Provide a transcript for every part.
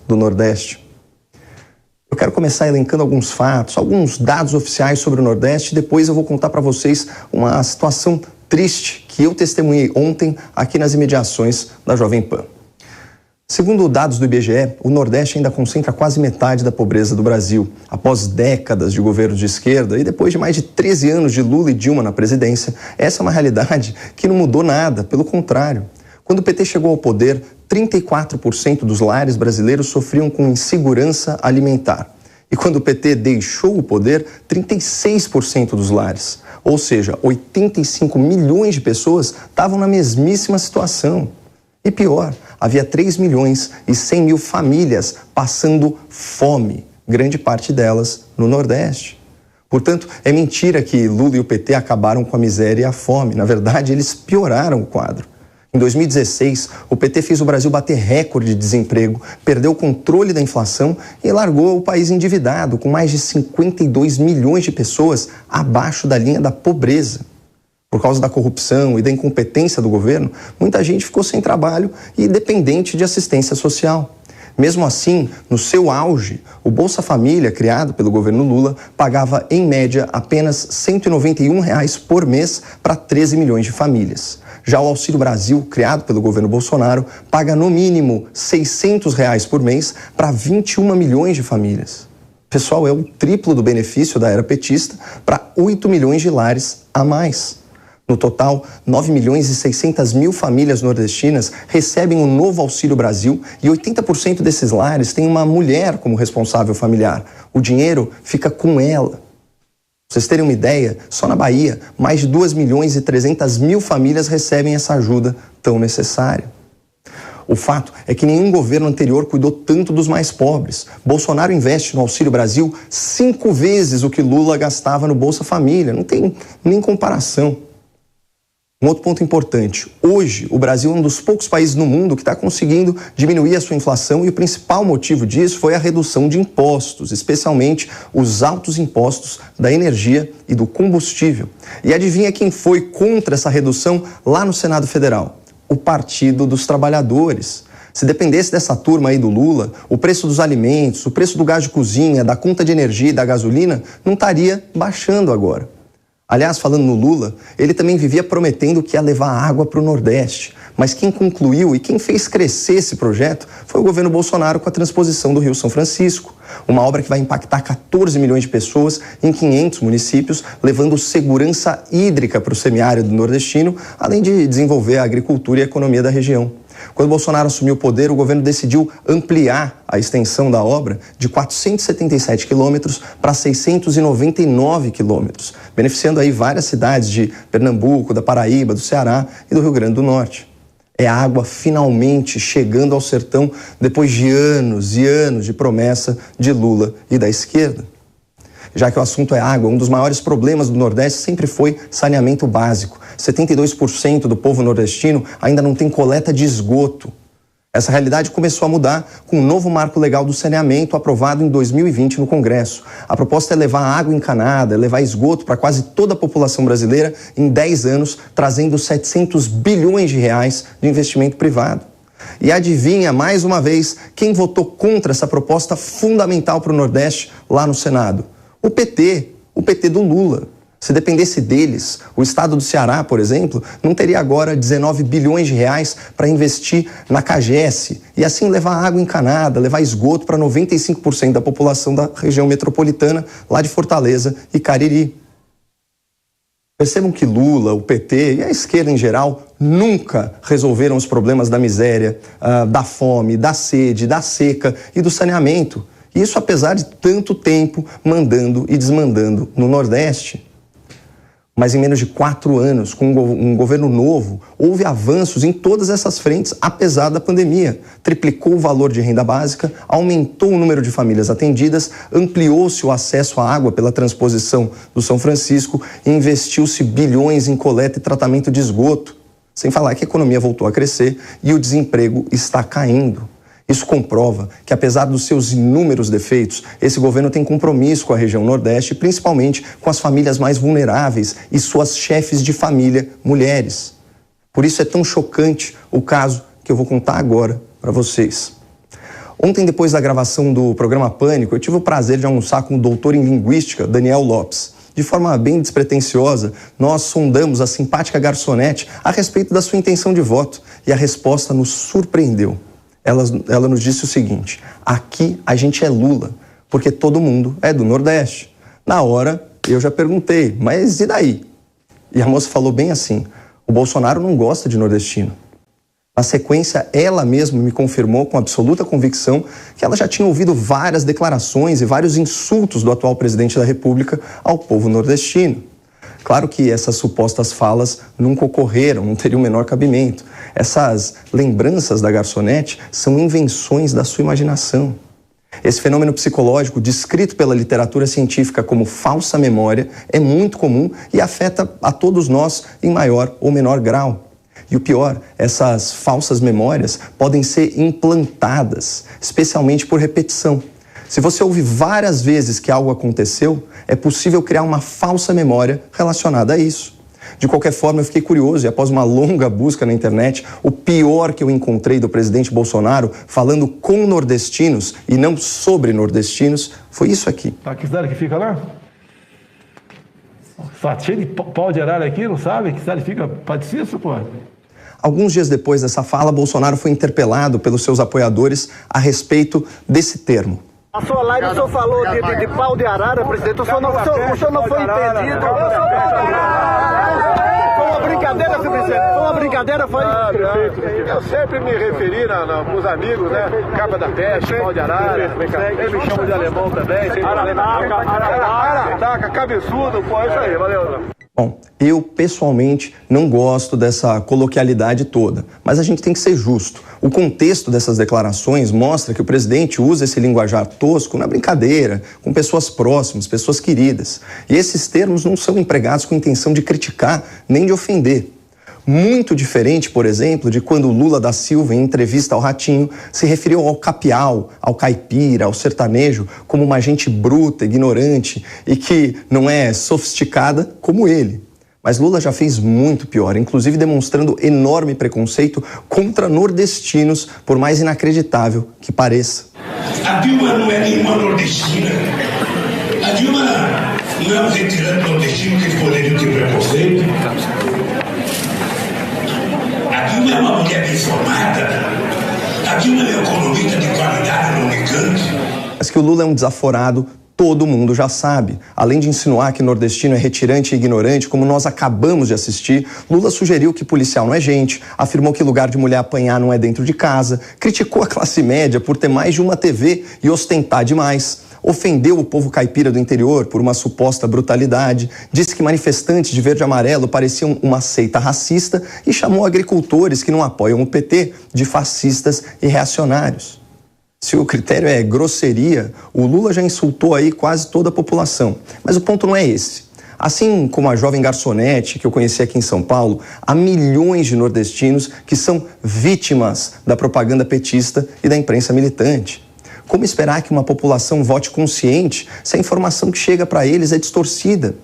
do Nordeste. Eu quero começar elencando alguns fatos, alguns dados oficiais sobre o Nordeste, e depois eu vou contar para vocês uma situação triste que eu testemunhei ontem aqui nas imediações da Jovem Pan. Segundo dados do IBGE, o Nordeste ainda concentra quase metade da pobreza do Brasil. Após décadas de governo de esquerda e depois de mais de 13 anos de Lula e Dilma na presidência, essa é uma realidade que não mudou nada, pelo contrário. Quando o PT chegou ao poder, 34% dos lares brasileiros sofriam com insegurança alimentar. E quando o PT deixou o poder, 36% dos lares, ou seja, 85 milhões de pessoas estavam na mesmíssima situação. E pior, havia 3 milhões e 100 mil famílias passando fome, grande parte delas no Nordeste. Portanto, é mentira que Lula e o PT acabaram com a miséria e a fome. Na verdade, eles pioraram o quadro. Em 2016, o PT fez o Brasil bater recorde de desemprego, perdeu o controle da inflação e largou o país endividado, com mais de 52 milhões de pessoas abaixo da linha da pobreza. Por causa da corrupção e da incompetência do governo, muita gente ficou sem trabalho e dependente de assistência social. Mesmo assim, no seu auge, o Bolsa Família, criado pelo governo Lula, pagava, em média, apenas R$ 191 por mês para 13 milhões de famílias. Já o Auxílio Brasil, criado pelo governo Bolsonaro, paga no mínimo R$ 600 por mês para 21 milhões de famílias. Pessoal, é o triplo do benefício da era petista para 8 milhões de lares a mais. No total, 9 milhões e 600 mil famílias nordestinas recebem o novo Auxílio Brasil e 80% desses lares têm uma mulher como responsável familiar. O dinheiro fica com ela. Pra vocês terem uma ideia, só na Bahia, mais de 2 milhões e 300 mil famílias recebem essa ajuda tão necessária. O fato é que nenhum governo anterior cuidou tanto dos mais pobres. Bolsonaro investe no Auxílio Brasil 5 vezes o que Lula gastava no Bolsa Família. Não tem nem comparação. Um outro ponto importante, hoje o Brasil é um dos poucos países no mundo que está conseguindo diminuir a sua inflação e o principal motivo disso foi a redução de impostos, especialmente os altos impostos da energia e do combustível. E adivinha quem foi contra essa redução lá no Senado Federal? O Partido dos Trabalhadores. Se dependesse dessa turma aí do Lula, o preço dos alimentos, o preço do gás de cozinha, da conta de energia e da gasolina não estaria baixando agora. Aliás, falando no Lula, ele também vivia prometendo que ia levar água para o Nordeste. Mas quem concluiu e quem fez crescer esse projeto foi o governo Bolsonaro com a transposição do Rio São Francisco. Uma obra que vai impactar 14 milhões de pessoas em 500 municípios, levando segurança hídrica para o semiárido nordestino, além de desenvolver a agricultura e a economia da região. Quando Bolsonaro assumiu o poder, o governo decidiu ampliar a extensão da obra de 477 quilômetros para 699 quilômetros, beneficiando aí várias cidades de Pernambuco, da Paraíba, do Ceará e do Rio Grande do Norte. É a água finalmente chegando ao sertão depois de anos e anos de promessa de Lula e da esquerda. Já que o assunto é água, um dos maiores problemas do Nordeste sempre foi saneamento básico. 72% do povo nordestino ainda não tem coleta de esgoto. Essa realidade começou a mudar com o novo marco legal do saneamento aprovado em 2020 no Congresso. A proposta é levar água encanada, levar esgoto para quase toda a população brasileira em 10 anos, trazendo 700 bilhões de reais de investimento privado. E adivinha, mais uma vez, quem votou contra essa proposta fundamental para o Nordeste lá no Senado? O PT do Lula. Se dependesse deles, o estado do Ceará, por exemplo, não teria agora 19 bilhões de reais para investir na CAGES e assim levar água encanada, levar esgoto para 95% da população da região metropolitana, lá de Fortaleza e Cariri. Percebam que Lula, o PT e a esquerda em geral nunca resolveram os problemas da miséria, da fome, da sede, da seca e do saneamento. Isso apesar de tanto tempo mandando e desmandando no Nordeste. Mas em menos de 4 anos, com um governo novo, houve avanços em todas essas frentes, apesar da pandemia. Triplicou o valor de renda básica, aumentou o número de famílias atendidas, ampliou-se o acesso à água pela transposição do São Francisco e investiu-se bilhões em coleta e tratamento de esgoto. Sem falar que a economia voltou a crescer e o desemprego está caindo. Isso comprova que, apesar dos seus inúmeros defeitos, esse governo tem compromisso com a região Nordeste, principalmente com as famílias mais vulneráveis e suas chefes de família, mulheres. Por isso é tão chocante o caso que eu vou contar agora para vocês. Ontem, depois da gravação do programa Pânico, eu tive o prazer de almoçar com o doutor em linguística, Daniel Lopes. De forma bem despretensiosa, nós sondamos a simpática garçonete a respeito da sua intenção de voto e a resposta nos surpreendeu. Ela nos disse o seguinte: aqui a gente é Lula, porque todo mundo é do Nordeste. Na hora, eu já perguntei, mas e daí? E a moça falou bem assim: o Bolsonaro não gosta de nordestino. Na sequência, ela mesma me confirmou com absoluta convicção que ela já tinha ouvido várias declarações e vários insultos do atual presidente da República ao povo nordestino. Claro que essas supostas falas nunca ocorreram, não teriam o menor cabimento. Essas lembranças da garçonete são invenções da sua imaginação. Esse fenômeno psicológico, descrito pela literatura científica como falsa memória, é muito comum e afeta a todos nós em maior ou menor grau. E o pior, essas falsas memórias podem ser implantadas, especialmente por repetição. Se você ouve várias vezes que algo aconteceu, é possível criar uma falsa memória relacionada a isso. De qualquer forma, eu fiquei curioso e após uma longa busca na internet, o pior que eu encontrei do presidente Bolsonaro falando com nordestinos e não sobre nordestinos foi isso aqui. Tá, que cidade que fica lá? Tá cheio de pau de arara aqui, não sabe? Que cidade fica? Paticício, pô? Alguns dias depois dessa fala, Bolsonaro foi interpelado pelos seus apoiadores a respeito desse termo. A sua live, o senhor falou de pau de arara, presidente. O senhor não foi entendido. Foi uma brincadeira, senhor presidente. Foi uma brincadeira, foi. Eu sempre me referi com os amigos, né? Capa da peste, pau de arara. Ele me chama de alemão também. Arataca, cabeçudo, pô, é isso aí, valeu. Bom, eu pessoalmente não gosto dessa coloquialidade toda, mas a gente tem que ser justo. O contexto dessas declarações mostra que o presidente usa esse linguajar tosco na brincadeira, com pessoas próximas, pessoas queridas. E esses termos não são empregados com intenção de criticar nem de ofender. Muito diferente, por exemplo, de quando Lula da Silva, em entrevista ao Ratinho, se referiu ao capial, ao caipira, ao sertanejo, como uma gente bruta, ignorante e que não é sofisticada como ele. Mas Lula já fez muito pior, inclusive demonstrando enorme preconceito contra nordestinos, por mais inacreditável que pareça. A Dilma não é nenhuma nordestina. A Dilma não é um retirante nordestino que escolheu de preconceito. A Dilma é uma mulher bem formada. A Dilma é economista de qualidade no Unicamp. Mas que o Lula é um desaforado, todo mundo já sabe. Além de insinuar que nordestino é retirante e ignorante, como nós acabamos de assistir, Lula sugeriu que policial não é gente, afirmou que lugar de mulher apanhar não é dentro de casa, criticou a classe média por ter mais de uma TV e ostentar demais, ofendeu o povo caipira do interior por uma suposta brutalidade, disse que manifestantes de verde e amarelo pareciam uma seita racista e chamou agricultores que não apoiam o PT de fascistas e reacionários. Se o critério é grosseria, o Lula já insultou aí quase toda a população. Mas o ponto não é esse. Assim como a jovem garçonete que eu conheci aqui em São Paulo, há milhões de nordestinos que são vítimas da propaganda petista e da imprensa militante. Como esperar que uma população vote consciente se a informação que chega para eles é distorcida?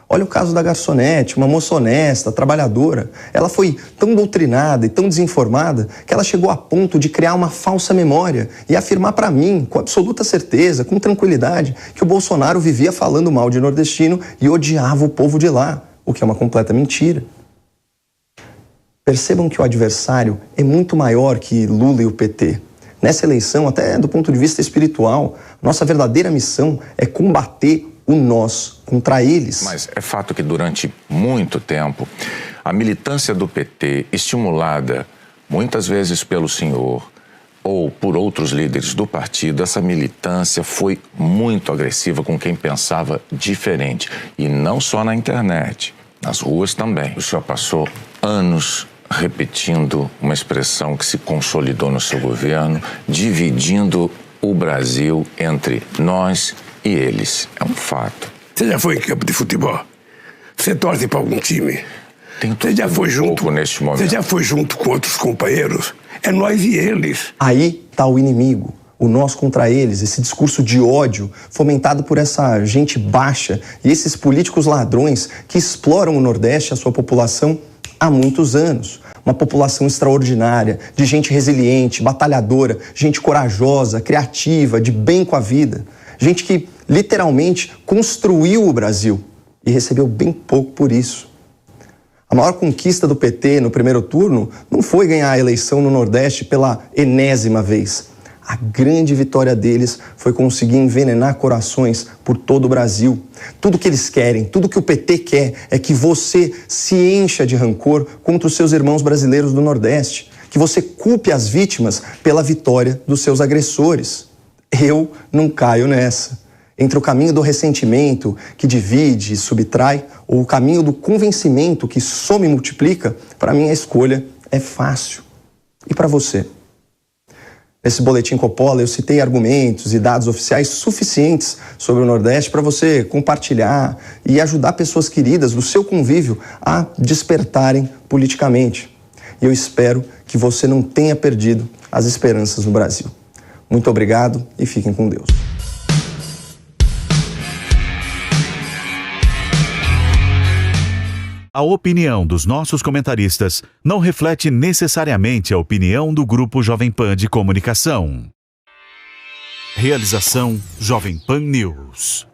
Olha o caso da garçonete, uma moça honesta, trabalhadora. Ela foi tão doutrinada e tão desinformada que ela chegou a ponto de criar uma falsa memória e afirmar para mim, com absoluta certeza, com tranquilidade, que o Bolsonaro vivia falando mal de nordestino e odiava o povo de lá, o que é uma completa mentira. Percebam que o adversário é muito maior que Lula e o PT. Nessa eleição, até do ponto de vista espiritual, nossa verdadeira missão é combater o nós contra eles. Mas é fato que durante muito tempo a militância do PT, estimulada muitas vezes pelo senhor ou por outros líderes do partido, essa militância foi muito agressiva com quem pensava diferente. E não só na internet, nas ruas também. O senhor passou anos repetindo uma expressão que se consolidou no seu governo, dividindo o Brasil entre nós e eles. É um fato. Você já foi em campo de futebol? Você torce para algum time? Você já foi junto neste momento. Você já foi junto com outros companheiros? É nós e eles. Aí está o inimigo, o nós contra eles, esse discurso de ódio fomentado por essa gente baixa e esses políticos ladrões que exploram o Nordeste e a sua população há muitos anos. Uma população extraordinária, de gente resiliente, batalhadora, gente corajosa, criativa, de bem com a vida. Gente que literalmente construiu o Brasil e recebeu bem pouco por isso. A maior conquista do PT no primeiro turno não foi ganhar a eleição no Nordeste pela enésima vez. A grande vitória deles foi conseguir envenenar corações por todo o Brasil. Tudo que eles querem, tudo que o PT quer é que você se encha de rancor contra os seus irmãos brasileiros do Nordeste, que você culpe as vítimas pela vitória dos seus agressores. Eu não caio nessa. Entre o caminho do ressentimento, que divide e subtrai, ou o caminho do convencimento, que soma e multiplica, para mim a escolha é fácil. E para você? Nesse boletim Coppola eu citei argumentos e dados oficiais suficientes sobre o Nordeste para você compartilhar e ajudar pessoas queridas do seu convívio a despertarem politicamente. E eu espero que você não tenha perdido as esperanças no Brasil. Muito obrigado e fiquem com Deus. A opinião dos nossos comentaristas não reflete necessariamente a opinião do Grupo Jovem Pan de Comunicação. Realização Jovem Pan News.